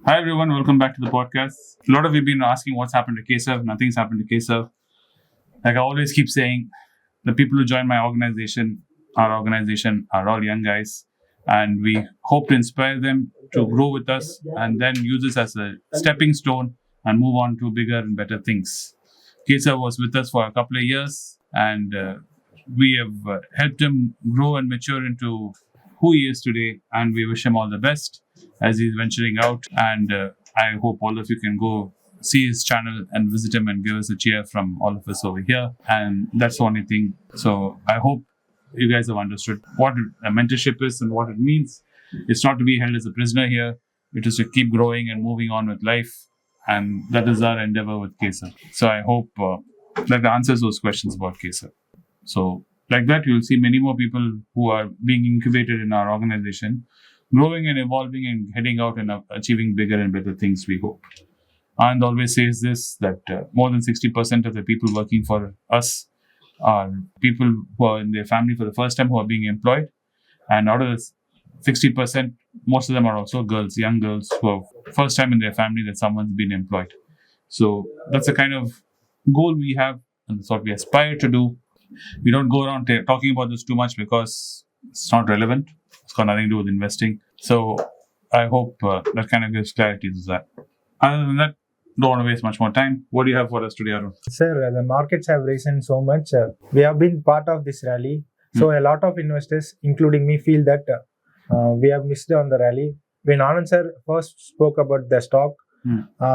Hi everyone, welcome back to the podcast. A lot of you have been asking what's happened to Kesav. Nothing's happened to Kesav. Like I always keep saying, the people who join my organization, our organization, are all young guys, and we hope to inspire them to grow with us and then use this as a stepping stone and move on to bigger and better things. Kesav was with us for a couple of years, and we have helped him grow and mature into who he is today, and we wish him all the best as he's venturing out. And I hope all of you can go see his channel and visit him and give us a cheer from all of us over here. And that's the only thing. So I hope you guys have understood what a mentorship is and what it means. It's not to be held as a prisoner here. It is to keep growing and moving on with life. And that is our endeavor with Kesav. So I hope that answers those questions about Kesav. So like that, you'll see many more people who are being incubated in our organization, growing and evolving and heading out and achieving bigger and better things, we hope. Anand always says this, that more than 60% of the people working for us are people who are in their family for the first time who are being employed. And out of this 60%, most of them are also girls, young girls who are first time in their family that someone's been employed. So that's the kind of goal we have, and that's what we aspire to do. We don't go around talking about this too much because it's not relevant. It's got nothing to do with investing. So I hope that kind of gives clarity to that. Other than that, don't want to waste much more time. What do you have for us today, Arun? Sir, the markets have risen so much. We have been part of this rally. So a lot of investors, including me, feel that we have missed on the rally. When Anand sir first spoke about the stock,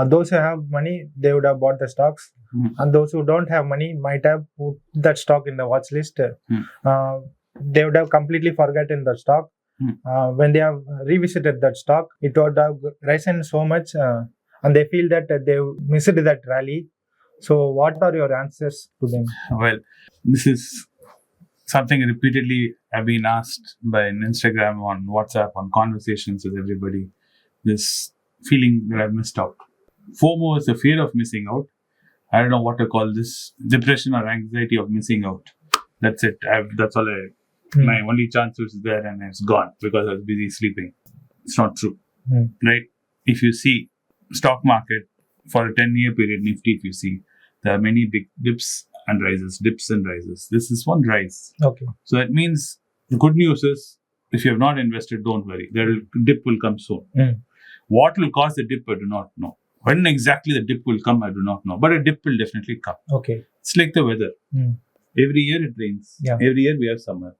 those who have money, they would have bought the stocks. And those who don't have money might have put that stock in the watch list. They would have completely forgotten the stock. When they have revisited that stock, it would have risen so much, and they feel that they missed that rally. So what are your answers to them? Well, this is something repeatedly I've been asked by on Instagram, on WhatsApp, on conversations with everybody. This feeling that I've missed out. FOMO is the fear of missing out. I don't know what to call this. Depression or anxiety of missing out. That's it. That's all my only chance was there, and it's gone because I was busy sleeping. It's not true. Right? If you see stock market for a 10-year period, Nifty, if you see, there are many big dips and rises. This is one rise. Okay. So that means the good news is, if you have not invested, don't worry. Dip will come soon. What will cause the dip, I do not know. When exactly the dip will come, I do not know. But a dip will definitely come. Okay. It's like the weather. Every year it rains. Yeah. Every year we have summer.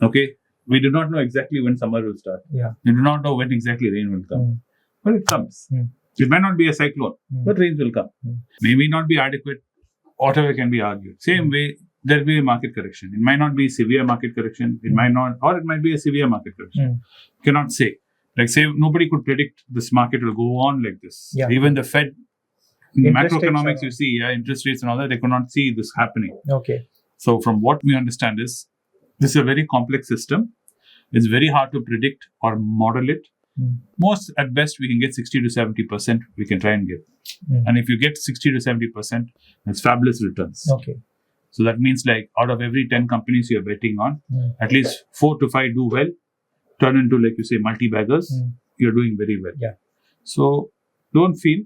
Okay. We do not know exactly when summer will start. Yeah. We do not know when exactly rain will come. But it comes. It might not be a cyclone, but rains will come. Maybe not be adequate. Whatever can be argued. Same way, there will be a market correction. It might not be severe market correction. It might not, or it might be a severe market correction. Cannot say. Like say, nobody could predict this market will go on like this. Yeah. Even the Fed, Interest macroeconomics, rates, you see, interest rates and all that, they could not see this happening. Okay. So from what we understand is, this is a very complex system. It's very hard to predict or model it. Most, at best, we can get 60 to 70%. We can try and get. And if you get 60 to 70%, that's fabulous returns. Okay. So that means like out of every 10 companies you're betting on, at least 4 to 5 do well, turn into, like you say, multibaggers. You're doing very well. Yeah. So don't feel.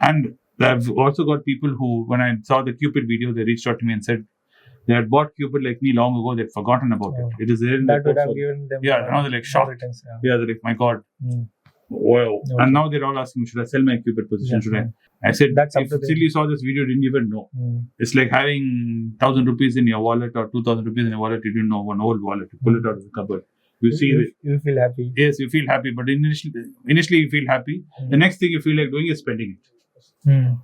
And I've also got people who, when I saw the Cupid video, they reached out to me and said they had bought Cupid like me long ago. They'd forgotten about it. It is there in That the would have portfolio. given them Now they're like shocked. returns, They're like, my God. Wow. Okay. And now they're all asking, should I sell my Cupid position? Should I said, That's up if to them. still you saw this video, you didn't even know. It's like having 1,000 rupees in your wallet or 2,000 rupees in your wallet. You didn't know, one old wallet. You pull it out of the cupboard. You see it. You feel happy. Yes, you feel happy. But initially you feel happy. The next thing you feel like doing is spending it.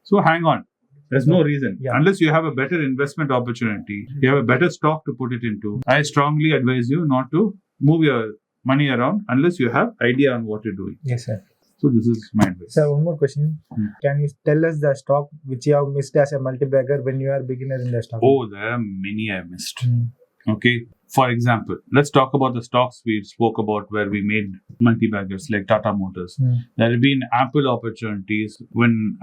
So hang on. There's no reason. Yeah. Unless you have a better investment opportunity, you have a better stock to put it into, I strongly advise you not to move your money around unless you have idea on what you're doing. Yes, sir. So this is my advice. Sir, one more question. Can you tell us the stock which you have missed as a multibagger when you are beginner in the stock? Oh, there are many I missed. Okay. For example, let's talk about the stocks we spoke about where we made multi-baggers like Tata Motors. There have been ample opportunities when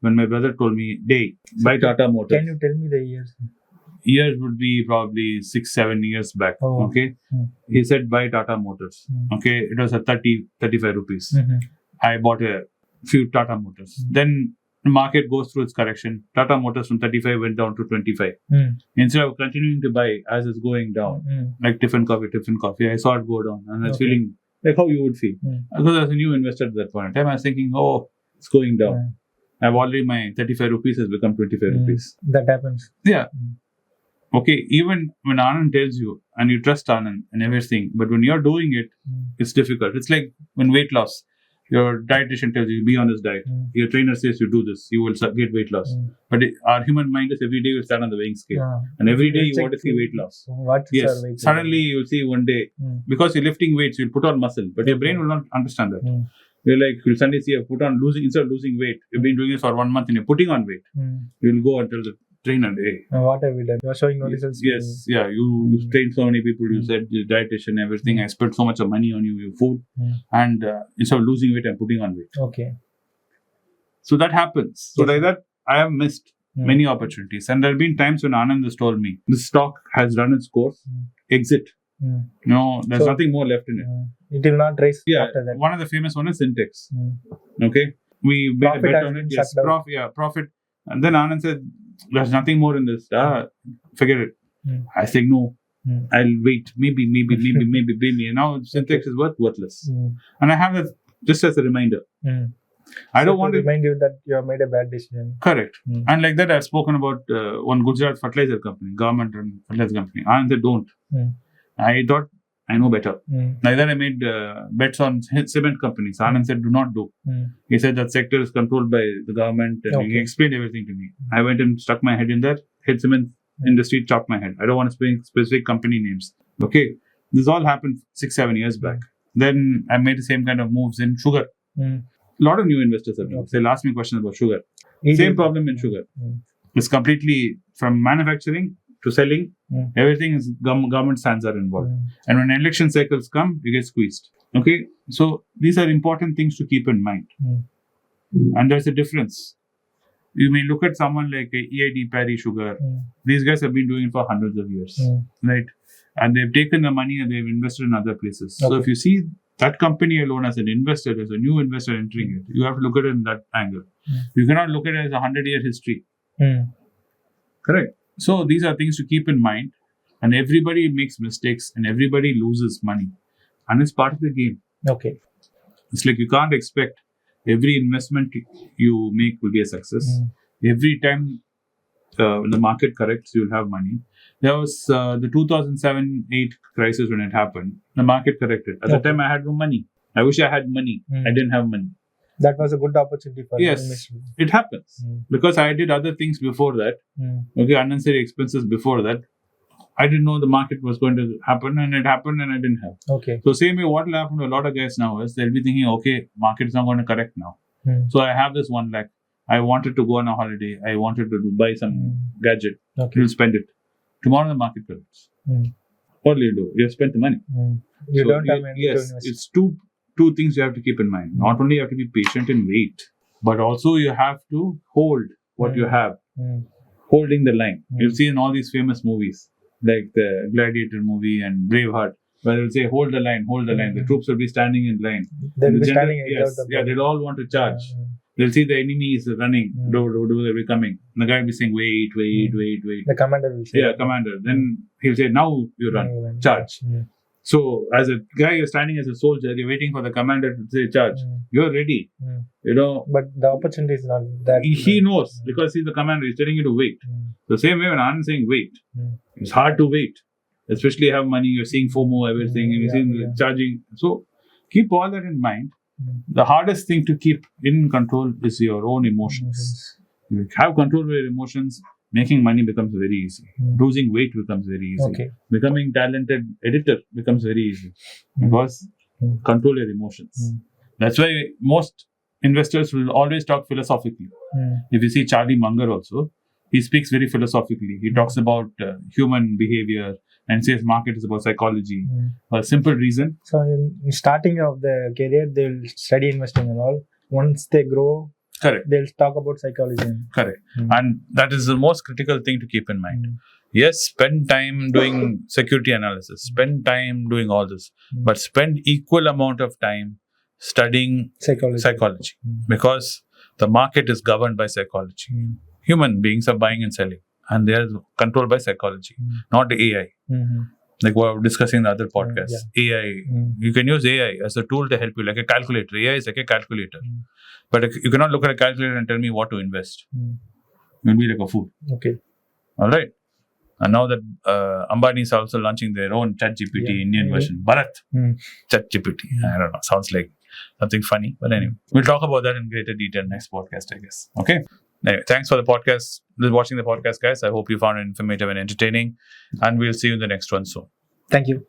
my brother told me, "Hey, buy Tata Motors." Can you tell me the years? Years would be probably 6-7 years back. Okay. He said, buy Tata Motors. Okay. It was at 35 rupees. I bought a few Tata Motors. Then the market goes through its correction. Tata Motors from 35 went down to 25. Instead of continuing to buy as it's going down, like different coffee, I saw it go down. And I was feeling like how you would feel. Because as a new investor at that point in time, I was thinking, oh, it's going down. I've already, my 35 rupees has become 25 rupees. That happens. Yeah. Okay, even when Anand tells you, and you trust Anand and everything, but when you're doing it, it's difficult. It's like when weight loss. Your dietitian tells you, be on this diet. Your trainer says you do this, you will get weight loss. But our human mind is every day you stand on the weighing scale. And every day you want to see weight loss. Yes. Suddenly you'll see one day, because you're lifting weights, you'll put on muscle. But your brain will not understand that. You're like, you'll suddenly see instead of losing weight, you've been doing this for 1 month and you're putting on weight. You'll go and tell the trainer, hey. What have we done? You're showing no results. Yes, yeah. You trained so many people, you said your dietitian, everything. I spent so much of money on you, your food. And instead of losing weight, I'm putting on weight. Okay. So that happens. So like that, I have missed many opportunities. And there have been times when Anand has told me, this stock has run its course, exit. No, there's nothing more left in it. It will not raise after that. One of the famous one is Syntex. Okay. We made a bet on it. Yes, profit. And then Anand said, there's nothing more in this. Forget it. I said, no. I'll wait. Maybe. And now Syntex is worthless. And I have that just as a reminder. I don't want to remind you that you have made a bad decision. Correct. And like that, I've spoken about one Gujarat fertilizer company, government run fertilizer company. Anand said, don't. I thought, I know better. Like that, I made bets on cement companies. Anand said, do not do. He said that sector is controlled by the government, and he explained everything to me. I went and stuck my head in there, hit cement industry, chopped my head. I don't want to speak specific company names. Okay. This all happened 6-7 years back. Then I made the same kind of moves in sugar. A lot of new investors have done. They'll ask me questions about sugar. Same problem in sugar. It's completely from manufacturing to selling, everything is government stands are involved. And when election cycles come, you get squeezed. Okay, so these are important things to keep in mind. And there's a difference. You may look at someone like EID Perry Sugar. These guys have been doing it for hundreds of years, right? And they've taken the money and they've invested in other places. So if you see that company alone as an investor, as a new investor entering it, you have to look at it in that angle. You cannot look at it as a 100-year history. Correct. So these are things to keep in mind, and everybody makes mistakes and everybody loses money, and it's part of the game. Okay. It's like you can't expect every investment you make will be a success. Every time when the market corrects, you'll have money. There was the 2007-8 crisis when it happened. The market corrected. At that time, I had no money. I wish I had money. I didn't have money. That was a good opportunity for Yes, it happens. Because I did other things before that. Okay, unnecessary expenses before that. I didn't know the market was going to happen, and it happened and I didn't have. Okay. So same way, what will happen to a lot of guys now is they'll be thinking, okay, market is not going to correct now. So I have this 1 lakh. I wanted to go on a holiday. I wanted to buy some gadget. You'll spend it. Tomorrow the market corrects. What will you do? You have spent the money. You don't have money to invest. It's two things you have to keep in mind. Not only you have to be patient and wait, but also you have to hold what you have. Holding the line. You'll see in all these famous movies, like the Gladiator movie and Braveheart, where they'll say, hold the line. The troops will be standing in line. They'll be standing they'll all want to charge. They'll see the enemy is running. They'll be coming. The guy will be saying, wait. The commander will say. Commander. Then he'll say, now you run. Charge. So, as a guy, you're standing as a soldier, you're waiting for the commander to say charge. You're ready. But the opportunity is not that. He knows because he's the commander. He's telling you to wait. The same way when Anand is saying wait, it's hard to wait. Especially you have money, you're seeing FOMO, everything, and you're seeing charging. So, keep all that in mind. The hardest thing to keep in control is your own emotions. You have control over your emotions. Making money becomes very easy. Losing weight becomes very easy. Becoming talented editor becomes very easy because control your emotions. That's why most investors will always talk philosophically. If you see Charlie Munger also, he speaks very philosophically. He talks about human behavior and says market is about psychology. For a simple reason. So in starting of the career, they'll study investing and all. Once they grow, correct, they'll talk about psychology. Correct. And that is the most critical thing to keep in mind. Yes, spend time doing security analysis. Spend time doing all this. But spend equal amount of time studying psychology because the market is governed by psychology. Human beings are buying and selling, and they are controlled by psychology, not AI. Like what we were discussing in the other podcast. AI, you can use AI as a tool to help you, like a calculator. AI is like a calculator. But you cannot look at a calculator and tell me what to invest. You'll be like a fool. Okay. All right. And now that Ambani is also launching their own ChatGPT Indian version, Bharat ChatGPT. I don't know. Sounds like something funny. But anyway, we'll talk about that in greater detail next podcast, I guess. Okay. Anyway, thanks for the podcast, watching the podcast, guys. I hope you found it informative and entertaining. And we'll see you in the next one soon. Thank you.